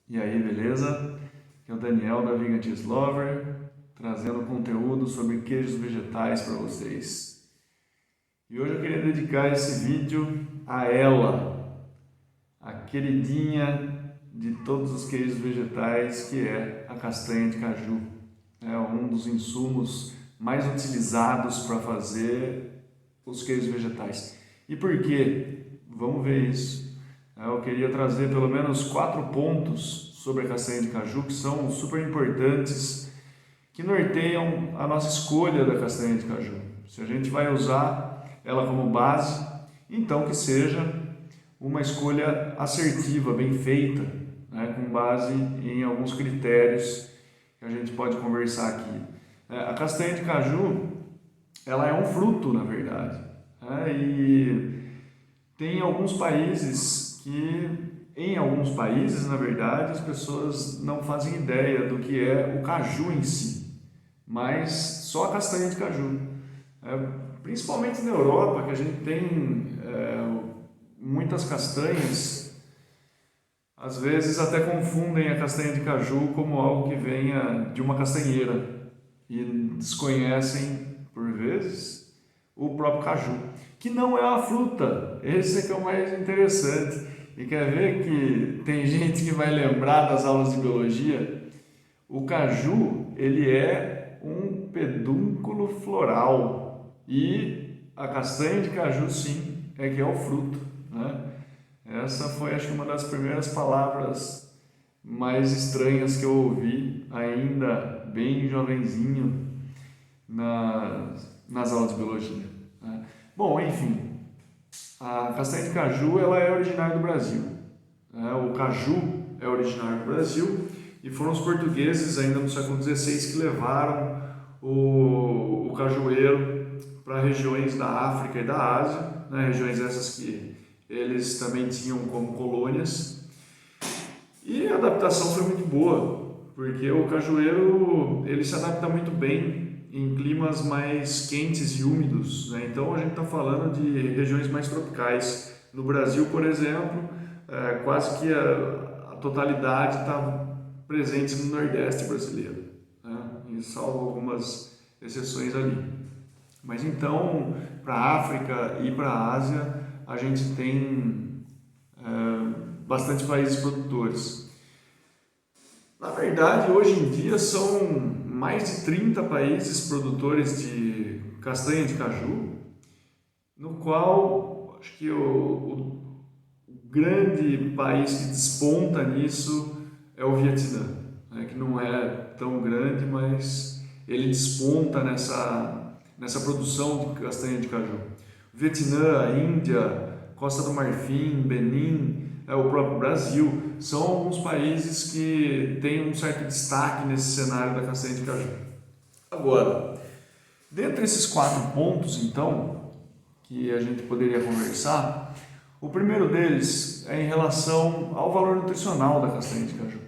E aí, beleza? Aqui é o Daniel da Vegan Cheese Lover, trazendo conteúdo sobre queijos vegetais para vocês. E hoje eu queria dedicar esse vídeo a ela, a queridinha de todos os queijos vegetais, que é a castanha de caju. É um dos insumos mais utilizados para fazer os queijos vegetais. E por quê? Vamos ver isso. Eu queria trazer pelo menos 4 pontos sobre a castanha de caju que são super importantes, que norteiam a nossa escolha da castanha de caju. Se a gente vai usar ela como base, então que seja uma escolha assertiva, bem feita, né, com base em alguns critérios que a gente pode conversar aqui. A castanha de caju, ela é um fruto, na verdade, né, e tem alguns países em alguns países, na verdade, as pessoas não fazem ideia do que é o caju em si, mas só a castanha de caju. Principalmente na Europa, que a gente tem muitas castanhas, às vezes até confundem a castanha de caju como algo que venha de uma castanheira e desconhecem, por vezes, o próprio caju, que não é uma fruta. Esse é que é o mais interessante. E quer ver que tem gente que vai lembrar das aulas de biologia? O caju, ele é um pedúnculo floral e a castanha de caju, sim, é que é o fruto, né? Essa foi, acho que, uma das primeiras palavras mais estranhas que eu ouvi, ainda bem jovenzinho, nas aulas de biologia, né? Bom, enfim, a castanha de caju ela é originária do Brasil, né? O caju é originário do Brasil e foram os portugueses, ainda no século XVI, que levaram o cajueiro para regiões da África e da Ásia, né? Regiões essas que eles também tinham como colônias. E a adaptação foi muito boa, porque o cajueiro ele se adapta muito bem em climas mais quentes e úmidos, né? Então a gente está falando de regiões mais tropicais. No Brasil, por exemplo, quase que a totalidade está presente no Nordeste brasileiro, né? E salvo algumas exceções ali. Mas então, para a África e para a Ásia, a gente tem bastante países produtores. Na verdade, hoje em dia são mais de 30 países produtores de castanha de caju, no qual acho que o grande país que desponta nisso é o Vietnã, né, que não é tão grande, mas ele desponta nessa produção de castanha de caju. O Vietnã, a Índia, Costa do Marfim, Benin, o próprio Brasil, são alguns países que têm um certo destaque nesse cenário da castanha de caju. Agora, dentre esses 4 pontos, então, que a gente poderia conversar, o primeiro deles é em relação ao valor nutricional da castanha de caju.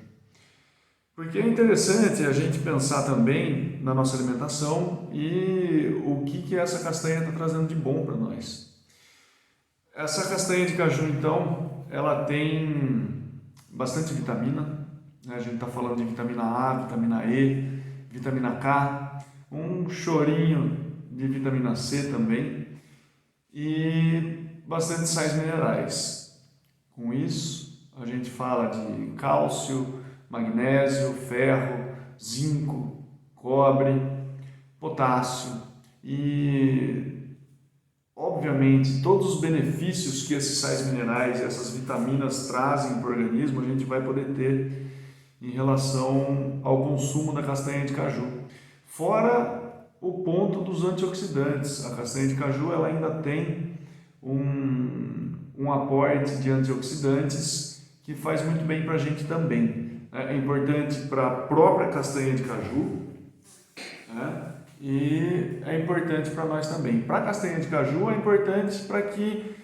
Porque é interessante a gente pensar também na nossa alimentação e o que essa castanha está trazendo de bom para nós. Essa castanha de caju, então, ela tem bastante vitamina, né? A gente está falando de vitamina A, vitamina E, vitamina K, um chorinho de vitamina C também e bastante sais minerais. Com isso, a gente fala de cálcio, magnésio, ferro, zinco, cobre, potássio e, obviamente, todos os benefícios que esses sais minerais e essas vitaminas trazem para o organismo, a gente vai poder ter em relação ao consumo da castanha de caju. Fora o ponto dos antioxidantes. A castanha de caju ela ainda tem um aporte de antioxidantes que faz muito bem para a gente também. É importante para a própria castanha de caju, né? E é importante para nós também. Para a castanha de caju é importante para que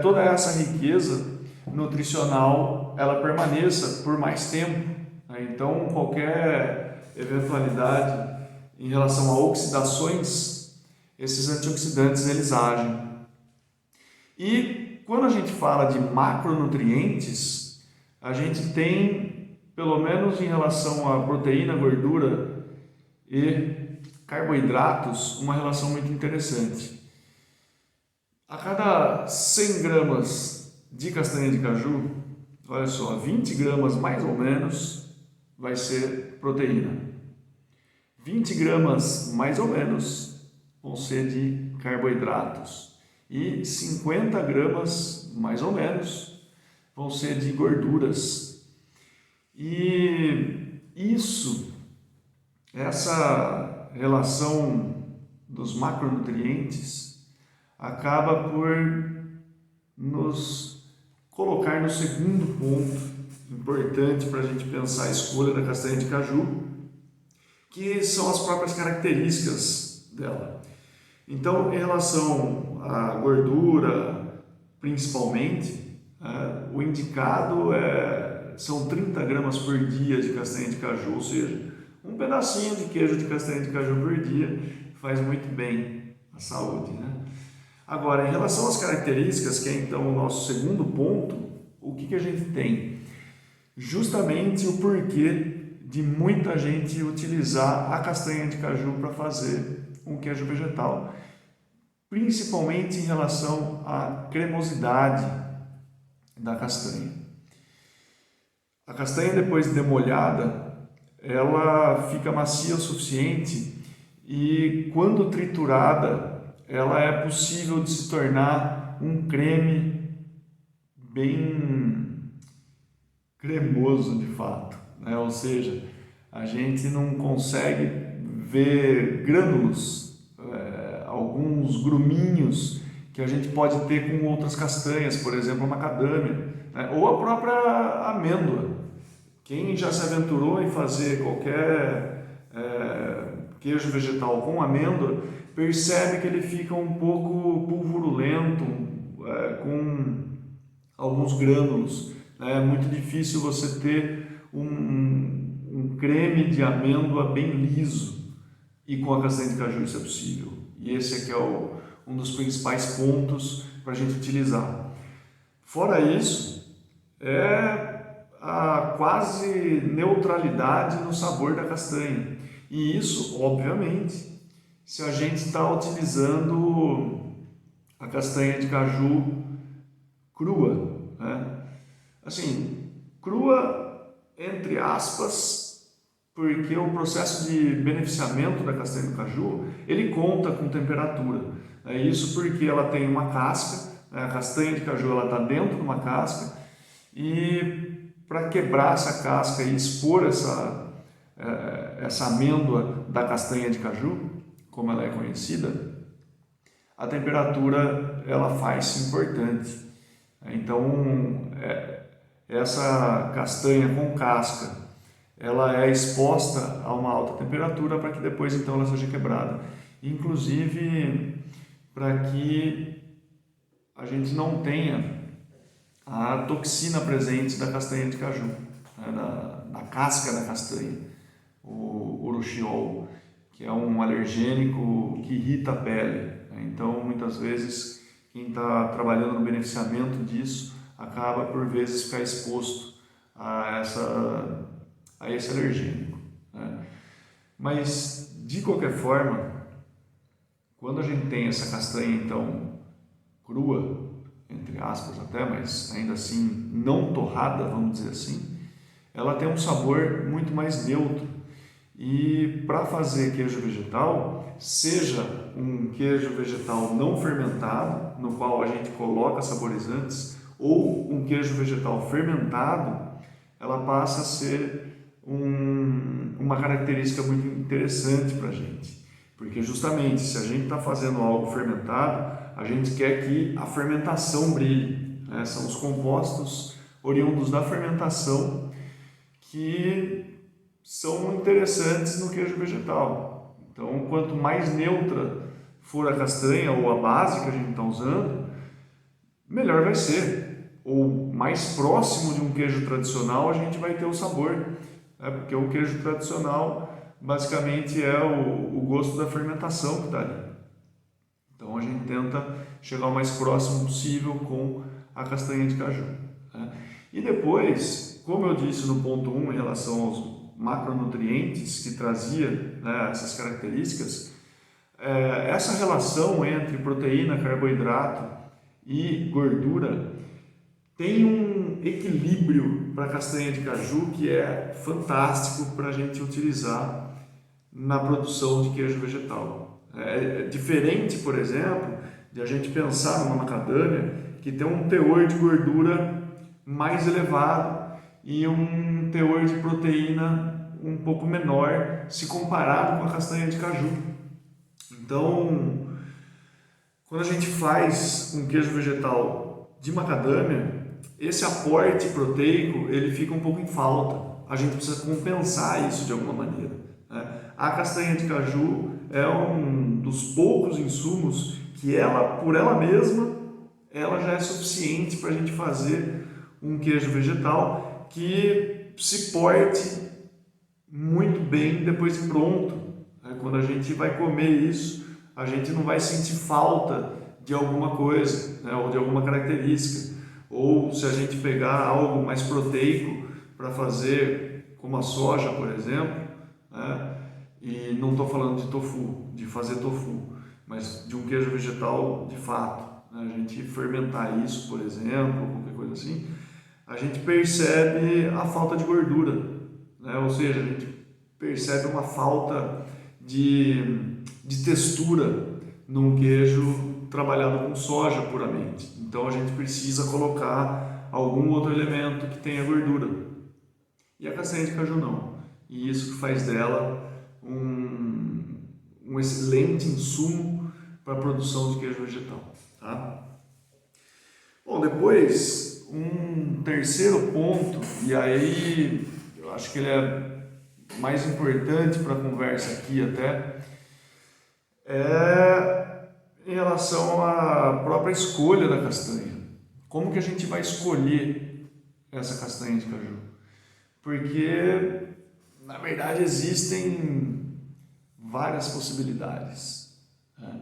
toda essa riqueza nutricional ela permaneça por mais tempo, né? Então qualquer eventualidade em relação a oxidações, esses antioxidantes eles agem. E quando a gente fala de macronutrientes, a gente tem pelo menos em relação à proteína, gordura e carboidratos, uma relação muito interessante. A cada 100 gramas de castanha de caju, olha só, 20 gramas mais ou menos vai ser proteína. 20 gramas mais ou menos vão ser de carboidratos. E 50 gramas mais ou menos vão ser de gorduras. E essa relação dos macronutrientes acaba por nos colocar no segundo ponto importante para a gente pensar a escolha da castanha de caju, que são as próprias características dela. Então, em relação à gordura, principalmente, o indicado são 30 gramas por dia de castanha de caju, ou seja, um pedacinho de queijo de castanha de caju por dia faz muito bem à saúde, né? Agora, em relação às características, que é então o nosso segundo ponto, o que a gente tem? Justamente o porquê de muita gente utilizar a castanha de caju para fazer um queijo vegetal, principalmente em relação à cremosidade da castanha. A castanha, depois de demolhada, ela fica macia o suficiente e, quando triturada, ela é possível de se tornar um creme bem cremoso de fato, né? Ou seja, a gente não consegue ver grânulos, alguns gruminhos que a gente pode ter com outras castanhas, por exemplo, a macadâmia, né? Ou a própria amêndoa. Quem já se aventurou em fazer qualquer queijo vegetal com amêndoa, percebe que ele fica um pouco pulvurulento, com alguns grânulos. É muito difícil você ter um creme de amêndoa bem liso, e com a castanha de caju isso é possível. E esse aqui é um dos principais pontos para a gente utilizar. Fora isso, a quase neutralidade no sabor da castanha. E isso, obviamente, se a gente está utilizando a castanha de caju crua, né? Assim, crua entre aspas, porque o processo de beneficiamento da castanha de caju, ele conta com temperatura. Isso porque ela tem uma casca, né? A castanha de caju está dentro de uma casca, e para quebrar essa casca e expor essa amêndoa da castanha de caju, como ela é conhecida, a temperatura ela faz importante. Então, essa castanha com casca, ela é exposta a uma alta temperatura para que depois então ela seja quebrada. Inclusive, para que a gente não tenha a toxina presente da castanha de caju, né, da casca da castanha, o urushiol, que é um alergênico que irrita a pele. Então, muitas vezes, quem está trabalhando no beneficiamento disso acaba, por vezes, ficar exposto a esse alergênico, né? Mas, de qualquer forma, quando a gente tem essa castanha, então, crua, entre aspas até, mas ainda assim não torrada, vamos dizer assim, ela tem um sabor muito mais neutro. E para fazer queijo vegetal, seja um queijo vegetal não fermentado, no qual a gente coloca saborizantes, ou um queijo vegetal fermentado, ela passa a ser uma característica muito interessante para a gente. Porque justamente, se a gente está fazendo algo fermentado, a gente quer que a fermentação brilhe, né? São os compostos oriundos da fermentação que são interessantes no queijo vegetal. Então, quanto mais neutra for a castanha ou a base que a gente está usando, melhor vai ser. Ou mais próximo de um queijo tradicional a gente vai ter o sabor, né? Porque o queijo tradicional basicamente é o gosto da fermentação que está ali. Então a gente tenta chegar o mais próximo possível com a castanha de caju, né? E depois, como eu disse no ponto 1 em relação aos macronutrientes que trazia, né, essas características, essa relação entre proteína, carboidrato e gordura tem um equilíbrio para a castanha de caju que é fantástico para a gente utilizar na produção de queijo vegetal. É diferente, por exemplo, de a gente pensar numa macadâmia que tem um teor de gordura mais elevado e um teor de proteína um pouco menor se comparado com a castanha de caju. Então, quando a gente faz um queijo vegetal de macadâmia, esse aporte proteico ele fica um pouco em falta. A gente precisa compensar isso de alguma maneira, né? A castanha de caju é um dos poucos insumos que ela, por ela mesma, ela já é suficiente para a gente fazer um queijo vegetal que se porte muito bem depois de pronto. Quando a gente vai comer isso, a gente não vai sentir falta de alguma coisa, né, ou de alguma característica. Ou se a gente pegar algo mais proteico para fazer, como a soja, por exemplo, né, e não estou falando de tofu, de fazer tofu, mas de um queijo vegetal de fato, né, a gente fermentar isso, por exemplo, qualquer coisa assim, a gente percebe a falta de gordura, né, ou seja, a gente percebe uma falta de textura num queijo trabalhado com soja puramente. Então a gente precisa colocar algum outro elemento que tenha gordura. E a castanha de caju não. E isso que faz dela um excelente insumo para a produção de queijo vegetal. Tá? Bom, depois um terceiro ponto, e aí eu acho que ele é mais importante para a conversa aqui até, é em relação à própria escolha da castanha. Como que a gente vai escolher essa castanha de caju? Porque, na verdade, existem várias possibilidades, né?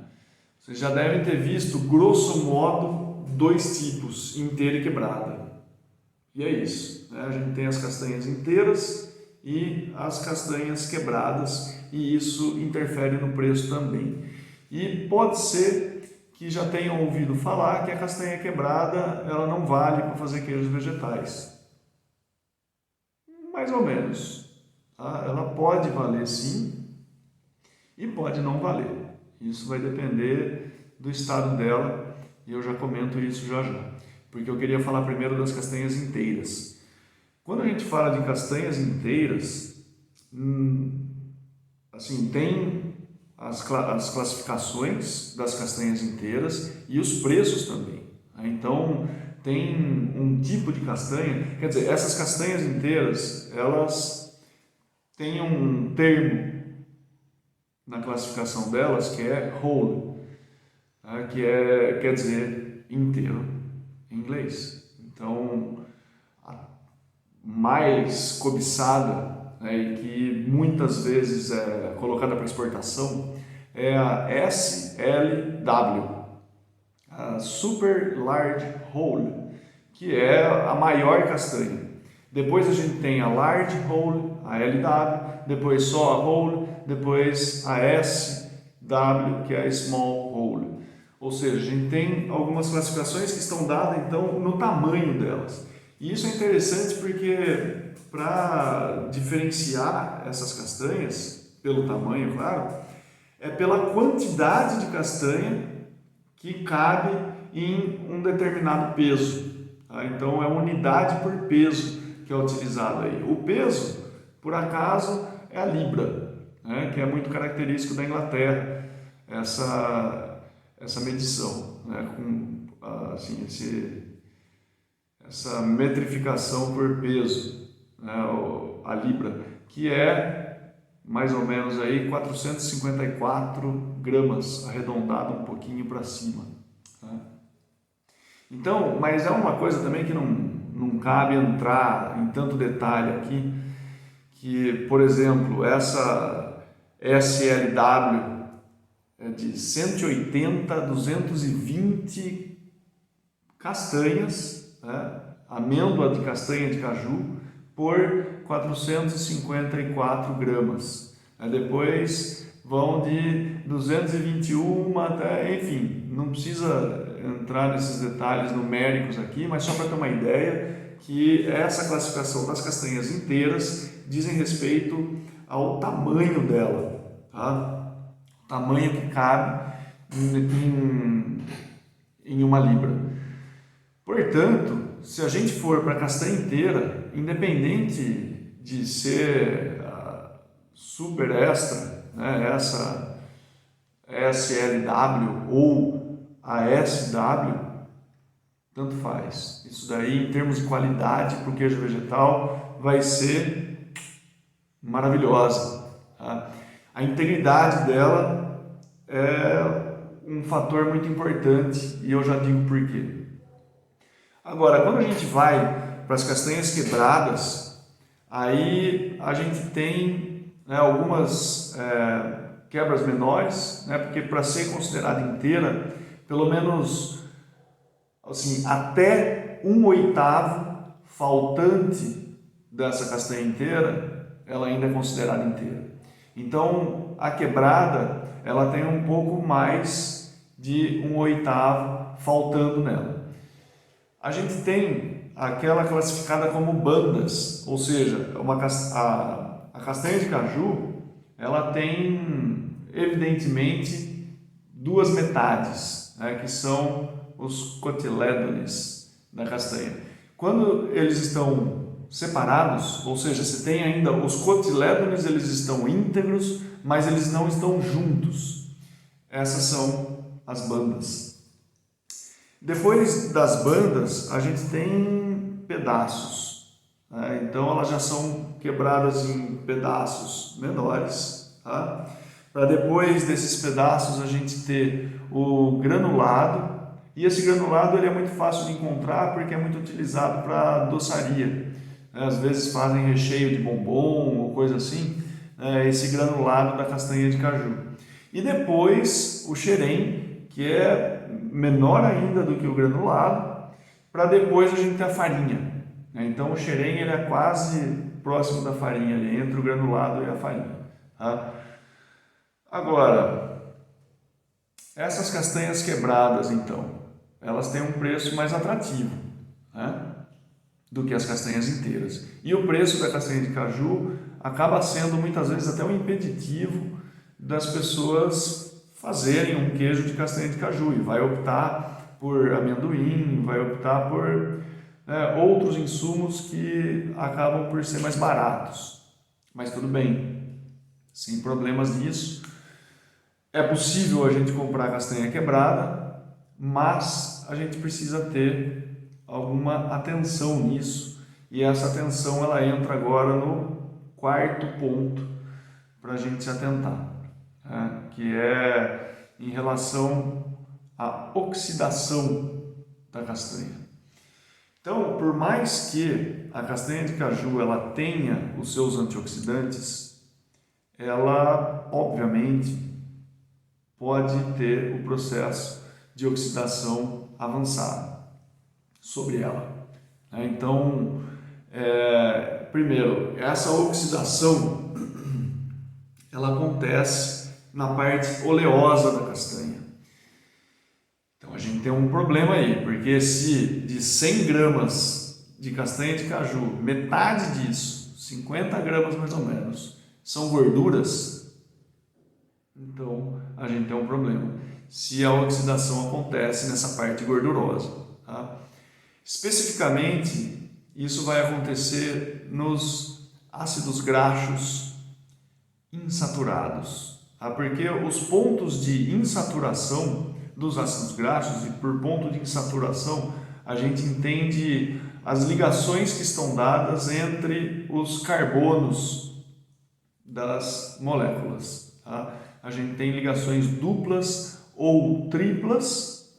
Vocês já devem ter visto, grosso modo, 2 tipos, inteira e quebrada. E é isso, né? A gente tem as castanhas inteiras e as castanhas quebradas, e isso interfere no preço também. E pode ser que já tenham ouvido falar que a castanha quebrada ela não vale para fazer queijos vegetais. Mais ou menos. Tá? Ela pode valer sim e pode não valer. Isso vai depender do estado dela e eu já comento isso já já. Porque eu queria falar primeiro das castanhas inteiras. Quando a gente fala de castanhas inteiras, assim, tem as classificações das castanhas inteiras e os preços também. Então, tem um tipo de castanha, quer dizer, essas castanhas inteiras, elas têm um termo na classificação delas que é whole, né, que quer dizer inteiro em inglês. Então, a mais cobiçada, né, e que muitas vezes é colocada para exportação é a SLW, a Super Large Whole, que é a maior castanha. Depois a gente tem a Large Whole, a LW, depois só a Whole, depois a SW, que é a Small Whole. Ou seja, a gente tem algumas classificações que estão dadas então no tamanho delas. E isso é interessante porque para diferenciar essas castanhas, pelo tamanho, claro, é pela quantidade de castanha que cabe em um determinado peso. Tá? Então é unidade por peso que é utilizado aí. O peso, por acaso, é a libra, né? Que é muito característico da Inglaterra, essa medição, né? Com assim, essa metrificação por peso, né? A libra, que é mais ou menos aí 454 gramas, arredondado um pouquinho para cima. Tá? Então, mas é uma coisa também que não cabe entrar em tanto detalhe aqui, que, por exemplo, essa SLW é de 180 a 220 castanhas, né? Amêndoa de castanha de caju, por 454 gramas. Depois vão de 221 até, enfim, não precisa entrar nesses detalhes numéricos aqui, mas só para ter uma ideia que essa classificação das castanhas inteiras dizem respeito ao tamanho dela, tá? O tamanho que cabe em uma libra. Portanto, se a gente for para a castanha inteira, independente de ser super extra, né, essa SLW ou a SW, tanto faz. Isso daí, em termos de qualidade para o queijo vegetal, vai ser maravilhosa. Tá? A integridade dela é um fator muito importante e eu já digo por quê. Agora, quando a gente vai para as castanhas quebradas, aí a gente tem, né, algumas quebras menores, né, porque para ser considerada inteira, pelo menos assim, até 1/8 faltante dessa castanha inteira, ela ainda é considerada inteira. Então, a quebrada, ela tem um pouco mais de 1/8 faltando nela. A gente tem aquela classificada como bandas, ou seja, a castanha de caju, ela tem evidentemente duas metades, né, que são os cotilédones da castanha. Quando eles estão separados, ou seja, você tem ainda os cotilédones, eles estão íntegros, mas eles não estão juntos. Essas são as bandas. Depois das bandas, a gente tem pedaços, né? Então elas já são quebradas em pedaços menores, tá? Para depois desses pedaços a gente ter o granulado, e esse granulado ele é muito fácil de encontrar porque é muito utilizado para doçaria, né? Às vezes fazem recheio de bombom ou coisa assim, né? Esse granulado da castanha de caju. E depois o xerém, que é menor ainda do que o granulado, para depois a gente ter a farinha. Então o xerém ele é quase próximo da farinha, ali, entre o granulado e a farinha. Tá? Agora, essas castanhas quebradas, então, elas têm um preço mais atrativo, né, do que as castanhas inteiras. E o preço da castanha de caju acaba sendo muitas vezes até um impeditivo das pessoas fazerem um queijo de castanha de caju e vai optar por amendoim, vai optar por outros insumos que acabam por ser mais baratos. Mas tudo bem, sem problemas nisso. É possível a gente comprar castanha quebrada, mas a gente precisa ter alguma atenção nisso. E essa atenção ela entra agora no quarto ponto para a gente se atentar, né? Que é em relação à oxidação da castanha. Então, por mais que a castanha de caju ela tenha os seus antioxidantes, ela obviamente pode ter o processo de oxidação avançado sobre ela. Então, primeiro, essa oxidação ela acontece na parte oleosa da castanha. Então a gente tem um problema aí, porque se de 100 gramas de castanha de caju, metade disso, 50 gramas mais ou menos, são gorduras, então a gente tem um problema. Se a oxidação acontece nessa parte gordurosa, tá? Especificamente, isso vai acontecer nos ácidos graxos insaturados, tá? Porque os pontos de insaturação dos ácidos graxos, e por ponto de insaturação a gente entende as ligações que estão dadas entre os carbonos das moléculas, tá? A gente tem ligações duplas ou triplas,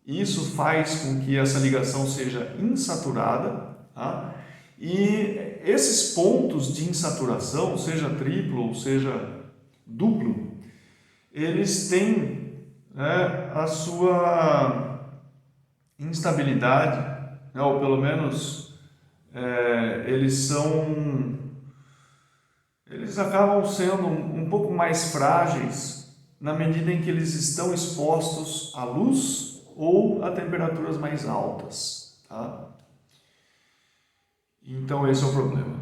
e isso faz com que essa ligação seja insaturada, tá? E esses pontos de insaturação, seja triplo ou seja duplo, eles têm a sua instabilidade, ou pelo menos eles acabam sendo um pouco mais frágeis na medida em que eles estão expostos à luz ou a temperaturas mais altas, tá? Então esse é o problema,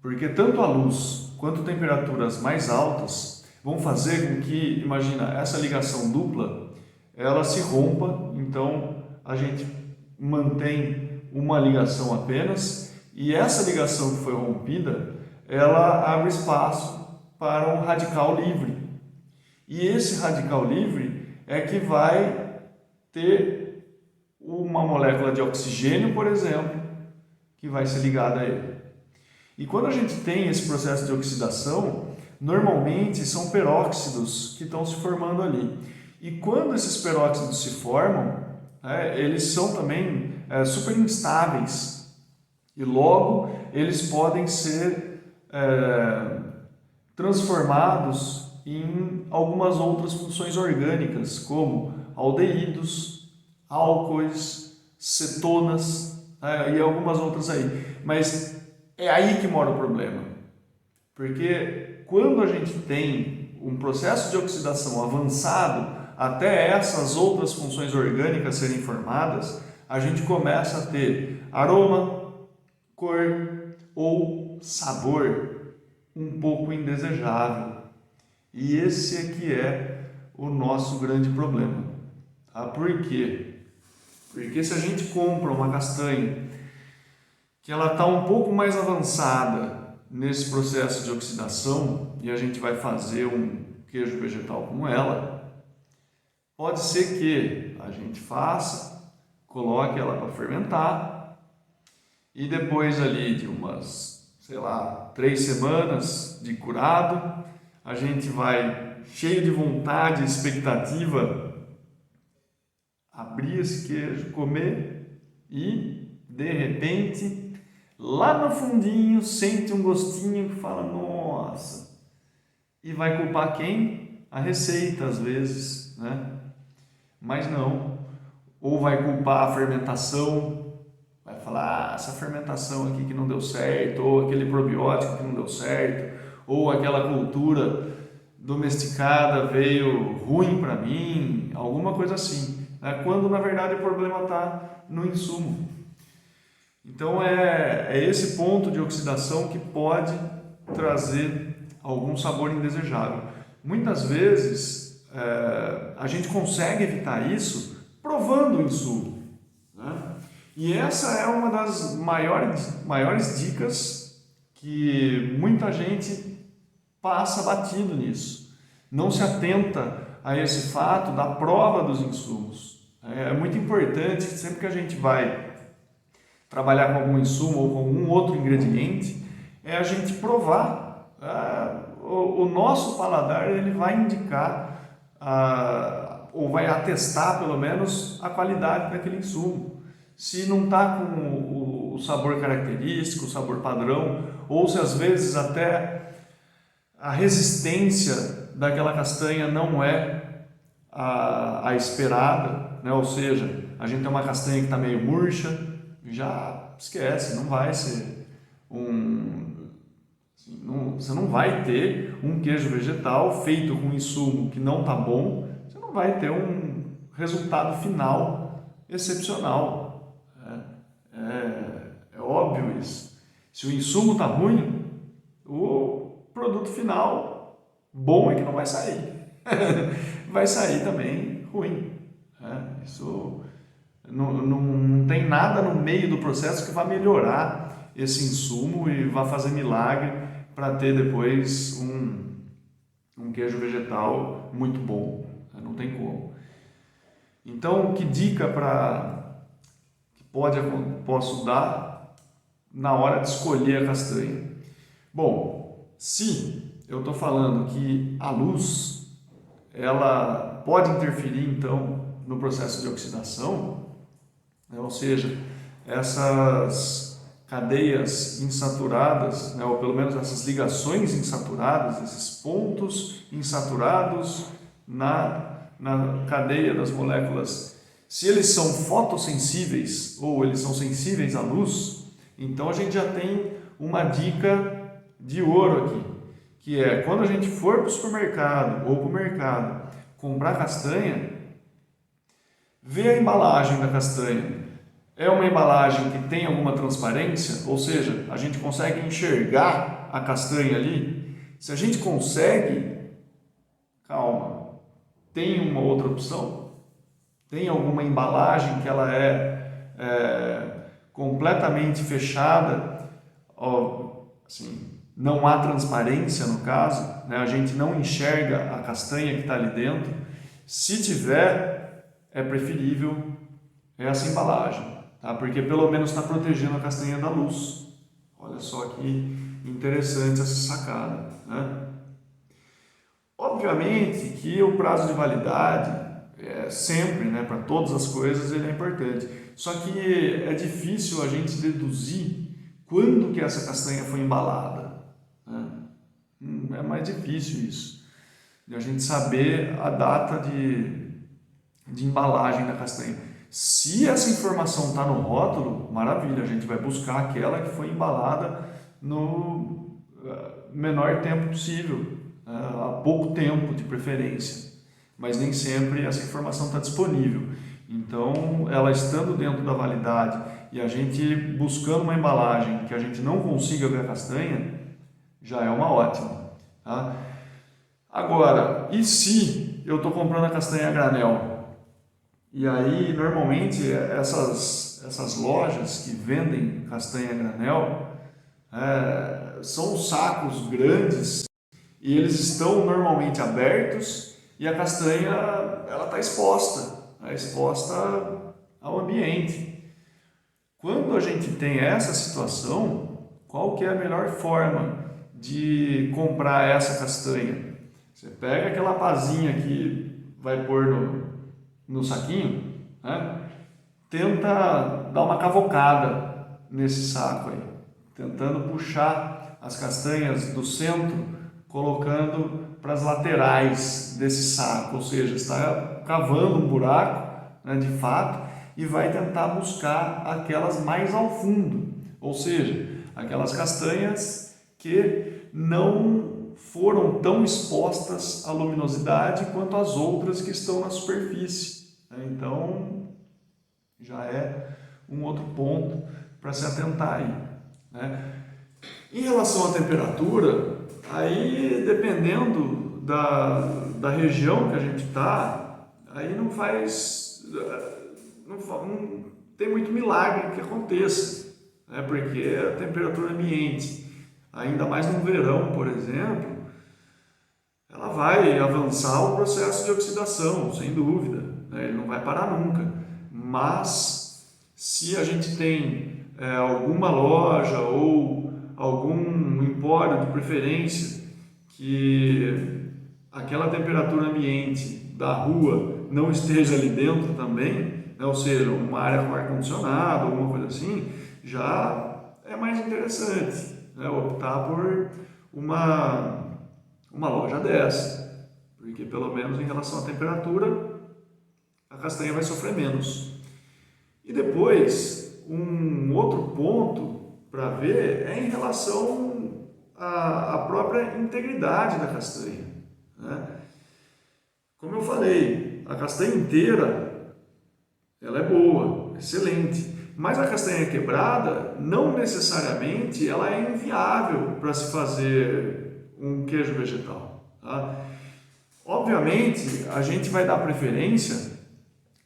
porque tanto a luz quanto temperaturas mais altas vão fazer com que, imagina, essa ligação dupla, ela se rompa, então a gente mantém uma ligação apenas, e essa ligação que foi rompida, ela abre espaço para um radical livre. E esse radical livre é que vai ter uma molécula de oxigênio, por exemplo, que vai ser ligada a ele. E quando a gente tem esse processo de oxidação, normalmente são peróxidos que estão se formando ali. E quando esses peróxidos se formam, eles são também super instáveis. E logo eles podem ser transformados em algumas outras funções orgânicas, como aldeídos, álcoois, cetonas, e algumas outras aí. Mas é aí que mora o problema. Porque quando a gente tem um processo de oxidação avançado até essas outras funções orgânicas serem formadas, a gente começa a ter aroma, cor ou sabor um pouco indesejável. E esse aqui é o nosso grande problema. Tá? Por quê? Porque se a gente compra uma castanha que ela está um pouco mais avançada nesse processo de oxidação e a gente vai fazer um queijo vegetal com ela, pode ser que a gente faça, coloque ela para fermentar e depois ali de umas, 3 semanas de curado, a gente vai cheio de vontade e expectativa abrir esse queijo, comer e de repente lá no fundinho sente um gostinho que fala, nossa, e vai culpar quem? A receita às vezes, né? Mas não, ou vai culpar a fermentação, vai falar, essa fermentação aqui que não deu certo, ou aquele probiótico que não deu certo, ou aquela cultura domesticada veio ruim para mim, alguma coisa assim, né? Quando na verdade o problema está no insumo. Então é esse ponto de oxidação que pode trazer algum sabor indesejável. Muitas vezes a gente consegue evitar isso provando o insumo, né? E essa é uma das maiores dicas que muita gente passa batido nisso. Não se atenta a esse fato da prova dos insumos. É muito importante, sempre que a gente vai trabalhar com algum insumo ou com algum outro ingrediente, é a gente provar. O nosso paladar ele vai indicar, ou vai atestar pelo menos, a qualidade daquele insumo. Se não está com o sabor característico, o sabor padrão, ou se às vezes até a resistência daquela castanha não é a esperada, né? Ou seja, a gente tem uma castanha que está meio murcha, já esquece, não vai ser você não vai ter um queijo vegetal feito com insumo que não está bom, você não vai ter um resultado final excepcional. É óbvio isso. Se o insumo está ruim, o produto final bom é que não vai sair. Vai sair também ruim. Isso não tem nada no meio do processo que vai melhorar esse insumo e vai fazer milagre para ter depois um queijo vegetal muito bom. Não tem como. Então, que dica que posso dar na hora de escolher a castanha? Bom, se eu estou falando que a luz ela pode interferir então no processo de oxidação, ou seja, essas cadeias insaturadas, ou pelo menos essas ligações insaturadas, esses pontos insaturados na cadeia das moléculas, se eles são fotossensíveis ou eles são sensíveis à luz, Então a gente já tem uma dica de ouro aqui, que é quando a gente for para o supermercado ou para o mercado comprar castanha, vê a embalagem da castanha. É uma embalagem que tem alguma transparência, ou seja, a gente consegue enxergar a castanha ali. Se a gente consegue, calma, tem uma outra opção? Tem alguma embalagem que ela é completamente fechada, assim, não há transparência no caso, né? A gente não enxerga a castanha que está ali dentro. Se tiver, é preferível essa embalagem, tá? Porque pelo menos está protegendo a castanha da luz. Olha só que interessante essa sacada, né? Obviamente que o prazo de validade sempre, né, para todas as coisas ele é importante. Só que é difícil a gente deduzir quando que essa castanha foi embalada, né? É mais difícil isso, de a gente saber a data de embalagem da castanha. Se essa informação está no rótulo, maravilha, a gente vai buscar aquela que foi embalada no menor tempo possível, há pouco tempo de preferência, mas nem sempre essa informação está disponível. Então, ela estando dentro da validade e a gente buscando uma embalagem que a gente não consiga ver a castanha, já é uma ótima, tá? Agora, e se eu estou comprando a castanha a granel? E aí, normalmente, essas lojas que vendem castanha a granel são sacos grandes e eles estão normalmente abertos e a castanha ela está exposta ao ambiente. Quando a gente tem essa situação, qual que é a melhor forma de comprar essa castanha? Você pega aquela pazinha que vai pôr no saquinho, né? Tenta dar uma cavocada nesse saco aí, tentando puxar as castanhas do centro, colocando para as laterais desse saco, ou seja, está cavando um buraco, né, de fato, e vai tentar buscar aquelas mais ao fundo, ou seja, aquelas castanhas que não foram tão expostas à luminosidade quanto as outras que estão na superfície. Então, já é um outro ponto para se atentar aí, né? Em relação à temperatura, aí dependendo da região que a gente está, aí não tem muito milagre que aconteça, né? Porque a temperatura ambiente, ainda mais no verão, por exemplo, ela vai avançar o processo de oxidação, sem dúvida, né? Ele não vai parar nunca. Mas se a gente tem alguma loja ou algum empório de preferência que aquela temperatura ambiente da rua não esteja ali dentro também, né? Ou seja, uma área com ar-condicionado, alguma coisa assim, já é mais interessante, né? Optar por uma loja dessa, porque pelo menos em relação à temperatura a castanha vai sofrer menos. E depois, um outro ponto para ver é em relação à própria integridade da castanha, né? Como eu falei, a castanha inteira ela é boa, excelente, mas a castanha quebrada não necessariamente ela é inviável para se fazer um queijo vegetal, tá? Obviamente, a gente vai dar preferência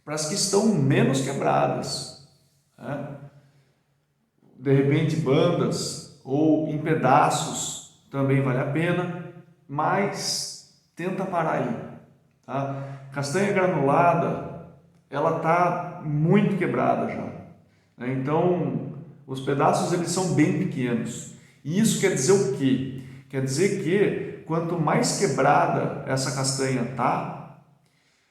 para as que estão menos quebradas, né? De repente bandas ou em pedaços também vale a pena, mas tenta parar aí, tá? Castanha granulada, ela está muito quebrada já, né? Então os pedaços eles são bem pequenos. E isso quer dizer o quê? Quer dizer que quanto mais quebrada essa castanha está,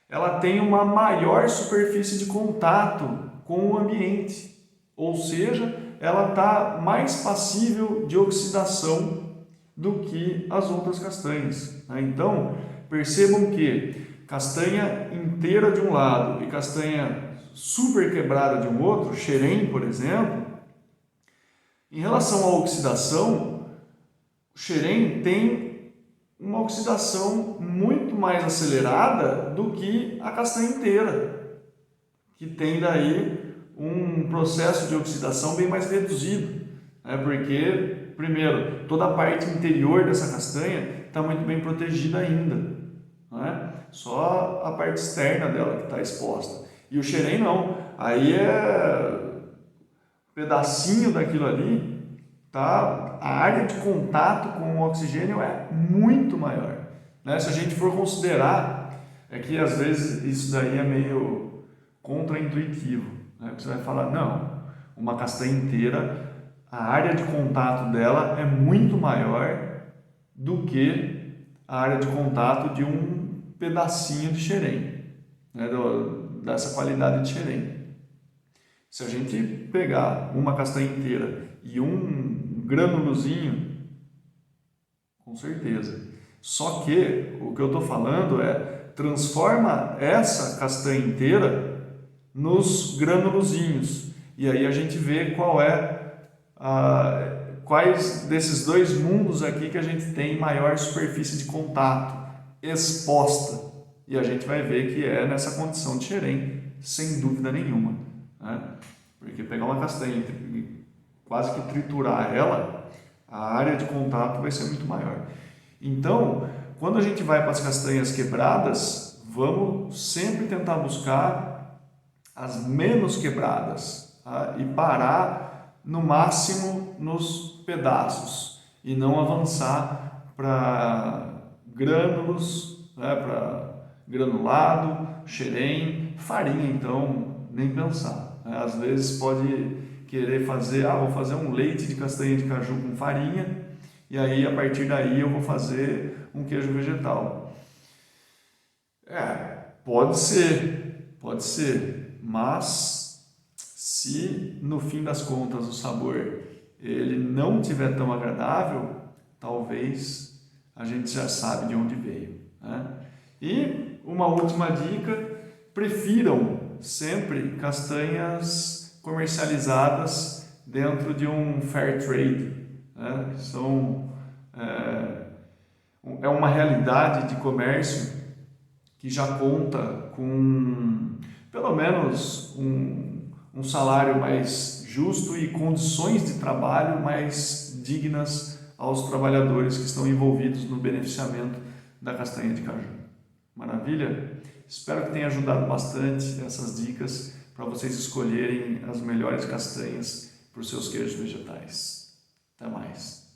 ela tem uma maior superfície de contato com o ambiente, ou seja, ela está mais passível de oxidação do que as outras castanhas, né? Então, percebam que castanha inteira de um lado e castanha super quebrada de um outro, xerém, por exemplo, Em relação à oxidação, o xerém tem uma oxidação muito mais acelerada do que a castanha inteira, que tem daí um processo de oxidação bem mais reduzido, né? Porque, primeiro, toda a parte interior dessa castanha está muito bem protegida ainda, né? Só a parte externa dela que está exposta. E o xerém não, aí é um pedacinho daquilo ali, tá? A área de contato com o oxigênio é muito maior, né? Se a gente for considerar, é que às vezes isso daí é meio contraintuitivo, né? Você vai falar, não, uma castanha inteira, a área de contato dela é muito maior do que a área de contato de um pedacinho de xerém, né? Dessa qualidade de xerém. Se a gente pegar uma castanha inteira e um granulozinho, com certeza. Só que o que eu estou falando é transforma essa castanha inteira nos granulozinhos. E aí a gente vê quais desses dois mundos aqui que a gente tem maior superfície de contato exposta. E a gente vai ver que é nessa condição de xerém, sem dúvida nenhuma, né? Porque pegar uma castanha e quase que triturar ela, a área de contato vai ser muito maior. Então, quando a gente vai para as castanhas quebradas, vamos sempre tentar buscar as menos quebradas, tá? E parar no máximo nos pedaços e não avançar para grânulos, né? Para granulado, xerém, farinha, então nem pensar, né? Às vezes pode querer fazer, vou fazer um leite de castanha de caju com farinha, e aí a partir daí eu vou fazer um queijo vegetal. Pode ser, mas se no fim das contas o sabor ele não tiver tão agradável, talvez a gente já sabe de onde veio, né? E uma última dica, prefiram sempre castanhas comercializadas dentro de um fair trade, né? É uma realidade de comércio que já conta com pelo menos um salário mais justo e condições de trabalho mais dignas aos trabalhadores que estão envolvidos no beneficiamento da castanha de caju. Maravilha? Espero que tenha ajudado bastante essas dicas para vocês escolherem as melhores castanhas para os seus queijos vegetais. Até mais!